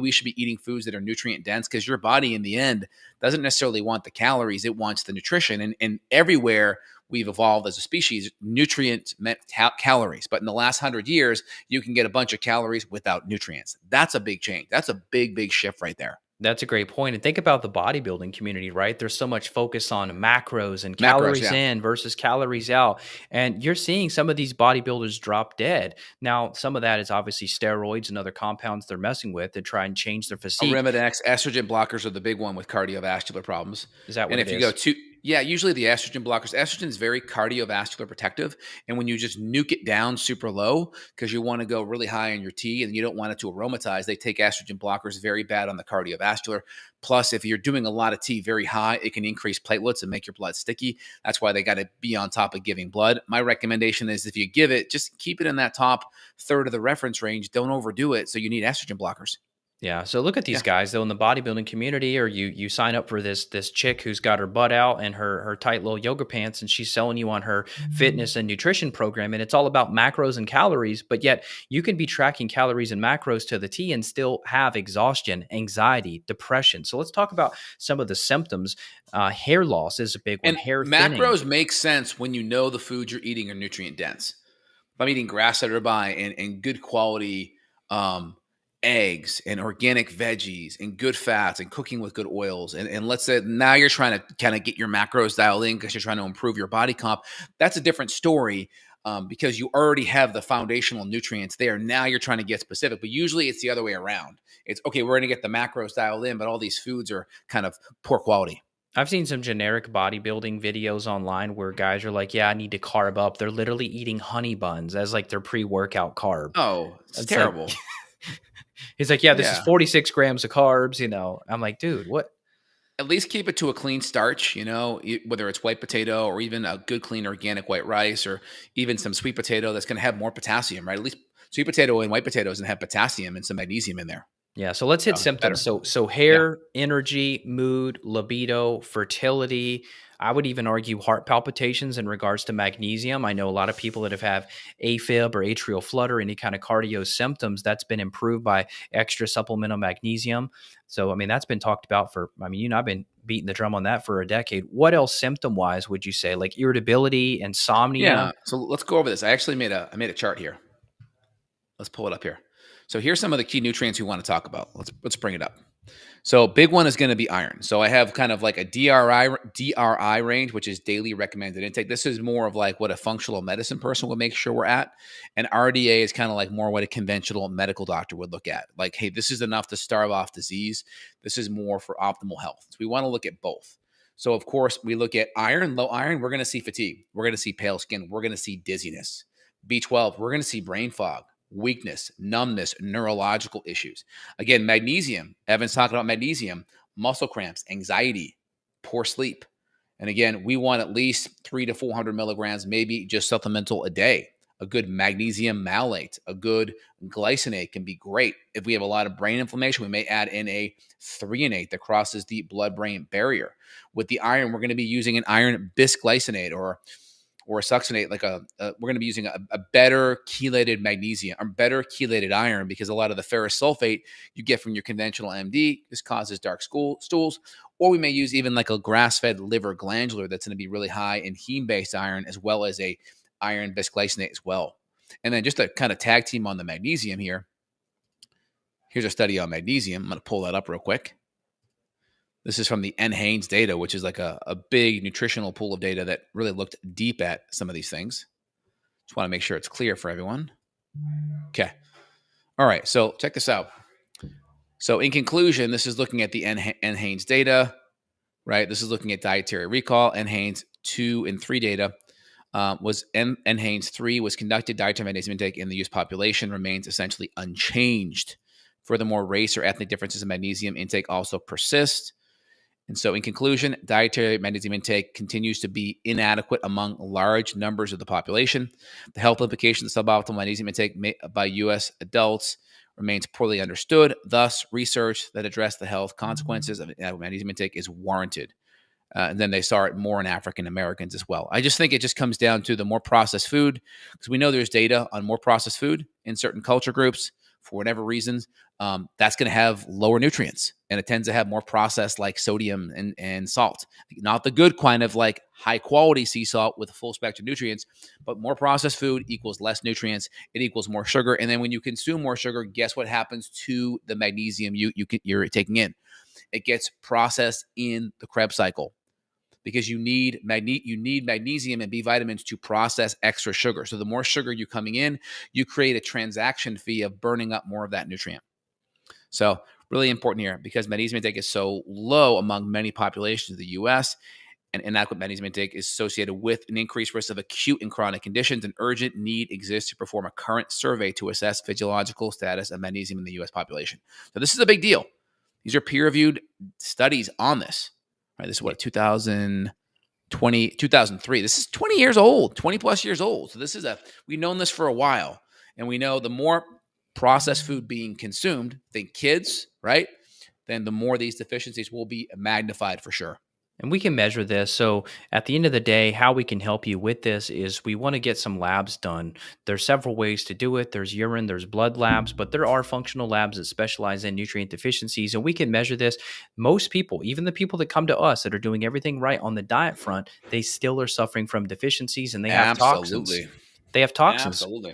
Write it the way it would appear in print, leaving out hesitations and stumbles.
we should be eating foods that are nutrient dense, because your body in the end doesn't necessarily want the calories, it wants the nutrition. And everywhere we've evolved as a species, nutrient meant calories. But in the last 100 years, you can get a bunch of calories without nutrients. That's a big change. That's a big, big shift right there. That's a great point. And think about the bodybuilding community, right? There's so much focus on macros and Macros, calories yeah. in versus calories out. And you're seeing some of these bodybuilders drop dead. Now, some of that is obviously steroids and other compounds they're messing with to try and change their physique. Arimidex, estrogen blockers are the big one with cardiovascular problems. Is that what And it if you is? go to, yeah, usually the estrogen blockers, estrogen is very cardiovascular protective. And when you just nuke it down super low, because you want to go really high on your T and you don't want it to aromatize, they take estrogen blockers, very bad on the cardiovascular. Plus, if you're doing a lot of T very high, it can increase platelets and make your blood sticky. That's why they got to be on top of giving blood. My recommendation is if you give it, just keep it in that top third of the reference range. Don't overdo it. So you need estrogen blockers. Yeah. So look at these guys though in the bodybuilding community, or you sign up for this chick who's got her butt out and her tight little yoga pants, and she's selling you on her fitness and nutrition program, and it's all about macros and calories. But yet you can be tracking calories and macros to the T and still have exhaustion, anxiety, depression. So let's talk about some of the symptoms. Hair loss is a big one. And Hair macros thinning. make sense when you know the foods you're eating are nutrient dense. If I'm eating grass-fed ribeye and good quality eggs and organic veggies and good fats and cooking with good oils, and let's say now you're trying to kind of get your macros dialed in because you're trying to improve your body comp, that's a different story. Because you already have the foundational nutrients there. Now you're trying to get specific, but usually it's the other way around. It's okay, we're going to get the macros dialed in, but all these foods are kind of poor quality. I've seen some generic bodybuilding videos online where guys are like, yeah, I need to carb up. They're literally eating honey buns as like their pre-workout carb. Oh, it's Like, terrible. he's like, yeah, this is Yeah. 46 grams of carbs, I'm like, dude, what? At least keep it to a clean starch, whether it's white potato or even a good clean organic white rice, or even some sweet potato that's going to have more potassium, right? At least sweet potato and white potatoes and have potassium and some magnesium in there. Yeah. So let's hit symptoms. Better. So hair, energy, mood, libido, fertility. I would even argue heart palpitations in regards to magnesium. I know a lot of people that have had AFib or atrial flutter, any kind of cardio symptoms, that's been improved by extra supplemental magnesium. So, that's been talked about I've been beating the drum on that for a decade. What else symptom wise would you say, like irritability, insomnia? Yeah. So let's go over this. I actually made a chart here. Let's pull it up here. So here's some of the key nutrients we want to talk about. Let's bring it up. So big one is going to be iron. So I have kind of like a DRI range, which is daily recommended intake. This is more of like what a functional medicine person would make sure we're at. And RDA is kind of like more what a conventional medical doctor would look at. Like, hey, this is enough to starve off disease. This is more for optimal health. So we want to look at both. So of course, we look at iron, low iron, we're going to see fatigue. We're going to see pale skin. We're going to see dizziness. B12, we're going to see brain fog, weakness, numbness, neurological issues. Again, magnesium, Evan's talking about magnesium, muscle cramps, anxiety, poor sleep. And again, we want at least 300 to 400 milligrams, maybe just supplemental a day. A good magnesium malate, a good glycinate can be great. If we have a lot of brain inflammation, we may add in a threonate that crosses the blood-brain barrier. With the iron, we're going to be using an iron bisglycinate or a succinate, we're going to be using a better chelated magnesium or better chelated iron, because a lot of the ferrous sulfate you get from your conventional MD just causes dark stools. Or we may use even like a grass-fed liver glandular that's going to be really high in heme-based iron, as well as a iron bisglycinate as well. And then just to kind of tag team on the magnesium here, here's a study on magnesium. I'm going to pull that up real quick. This is from the NHANES data, which is like a big nutritional pool of data that really looked deep at some of these things. Just want to make sure it's clear for everyone. Okay. All right. So check this out. So in conclusion, this is looking at the NHANES data, right? This is looking at dietary recall. NHANES 2 and 3 data NHANES 3 was conducted. Dietary magnesium intake in the use population remains essentially unchanged. Furthermore, race or ethnic differences in magnesium intake also persist. And so in conclusion, dietary magnesium intake continues to be inadequate among large numbers of the population. The health implications of suboptimal magnesium intake by U.S. adults remains poorly understood. Thus, research that addressed the health consequences of magnesium intake is warranted. And then they saw it more in African Americans as well. I just think it just comes down to the more processed food, because we know there's data on more processed food in certain culture groups for whatever reasons, that's going to have lower nutrients, and it tends to have more processed like sodium and salt. Not the good kind of like high quality sea salt with full spectrum nutrients, but more processed food equals less nutrients. It equals more sugar, and then when you consume more sugar, guess what happens to the magnesium you're taking in? It gets processed in the Krebs cycle, because you need magnesium and B vitamins to process extra sugar. So the more sugar you're coming in, you create a transaction fee of burning up more of that nutrient. So really important here, because magnesium intake is so low among many populations of the U.S., and inadequate magnesium intake is associated with an increased risk of acute and chronic conditions. An urgent need exists to perform a current survey to assess physiological status of magnesium in the U.S. population. So this is a big deal. These are peer-reviewed studies on this. Right? This is what, 2003. This is 20 years old, 20 plus years old. So we've known this for a while. And we know the more processed food being consumed, think kids, right? Then the more these deficiencies will be magnified for sure. And we can measure this. So at the end of the day, how we can help you with this is we want to get some labs done. There's several ways to do it. There's urine, there's blood labs, but there are functional labs that specialize in nutrient deficiencies, and we can measure this. Most people, even the people that come to us that are doing everything right on the diet front, they still are suffering from deficiencies, and they have toxins. Absolutely. They have toxins. Absolutely.